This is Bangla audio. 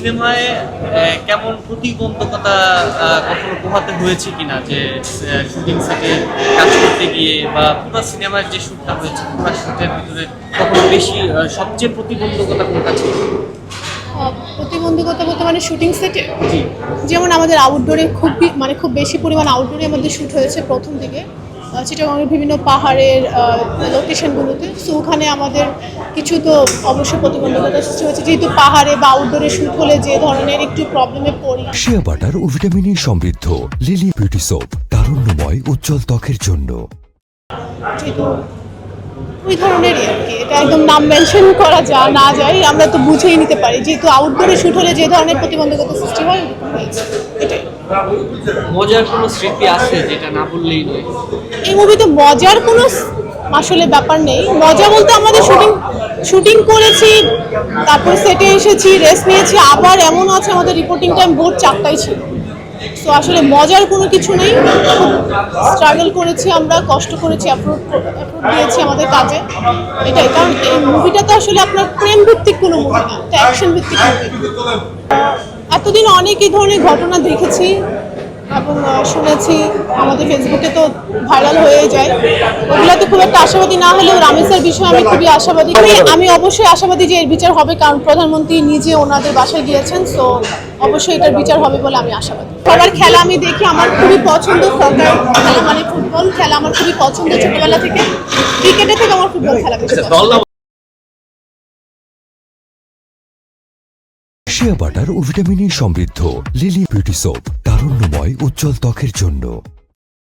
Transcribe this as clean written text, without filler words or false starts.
সিনেমায় কেমন প্রতিবন্ধকতা কখনো পোহাতে হয়েছে কিনা, যে শুটিং সেটে কাজ করতে গিয়ে বা পুরো সিনেমার যে শ্যুটটা হয়েছে পুরো শ্যুটের ভিতরে কখনো বেশি সবচেয়ে প্রতিবন্ধকতা কোনটা ছিল? প্রতিবন্ধকতা বলতে মানে শুটিং সেটে জি। যেমন আমাদের আউটডোরে খুব বেশি পরিমাণ আউটডোরে আমাদের শ্যুট হয়েছে প্রথম দিকে চিটাগংয়ের বিভিন্ন পাহাড়ের লোকেশনগুলোতে। সো ওখানে আমাদের কিছু তো অবশ্যই প্রতিবন্ধকতার সৃষ্টি হয়েছে, যেহেতু পাহাড়ে বা আউটডোরে শ্যুট হলে যে ধরনের একটু প্রবলেমে পড়ি। শিয়া বাটার ও ভিটামিনে সমৃদ্ধ লিলি বিউটি সোপ, তারুণ্যময় উজ্জ্বল ত্বকের জন্য। যেহেতু ওই ধরনেরই আর কি, এটা একদম নাম মেনশন করা না যায়, আমরা তো বুঝেই নিতে পারি যেহেতু আউটডোরে শ্যুট হলে যে ধরনের প্রতিবন্ধকতা সৃষ্টি হয় ওরকম হয়েছে। এটাই। মজার কোনো স্মৃতি আছে যেটা না বললেই নয়? এই মুভিতে মজার কোনো আসলে ব্যাপার নেই। মজা বলতে আমাদের শুটিং করেছি, তারপর সেটে এসেছি, রেস্ট নিয়েছি, আবার এমন আছে আমাদের রিপোর্টিং টাইম ভোর 4টায় ছিল। সো আসলে মজার কোনো কিছু নেই, স্ট্রাগল করেছি, আমরা কষ্ট করেছি, অ্যাপ্রুভ দিয়েছি আমাদের কাজে। এটাই, কারণ এই মুভিটা তো আসলে আপনার প্রেম ভিত্তিক কোনো মুভি না, এটা অ্যাকশন ভিত্তিক মুভি। এতদিন অনেক এই ধরনের ঘটনা দেখেছি এবং শুনেছি, আমাদের ফেসবুকে তো ভাইরাল হয়ে যায়। ওগুলোতে খুব একটা আশাবাদী না হলেও রামেসের বিষয়ে আমি খুবই আশাবাদী। আমি অবশ্যই আশাবাদী যে এর বিচার হবে, কারণ প্রধানমন্ত্রী নিজে ওনাদের বাসায় গিয়েছেন। সো অবশ্যই এটার বিচার হবে বলে আমি আশাবাদী। সবার খেলা আমি দেখি, আমার খুবই পছন্দ সরকার খেলা, মানে ফুটবল খেলা আমার খুবই পছন্দ ছোটবেলা থেকে। ক্রিকেটের থেকে আমার ফুটবল খেলা বেশি পছন্দ। শিয়া বাটার ও ভিটামিনে সমৃদ্ধ লিলি বিউটি সোপ, তারুণ্যময় উজ্জ্বল ত্বকের জন্য।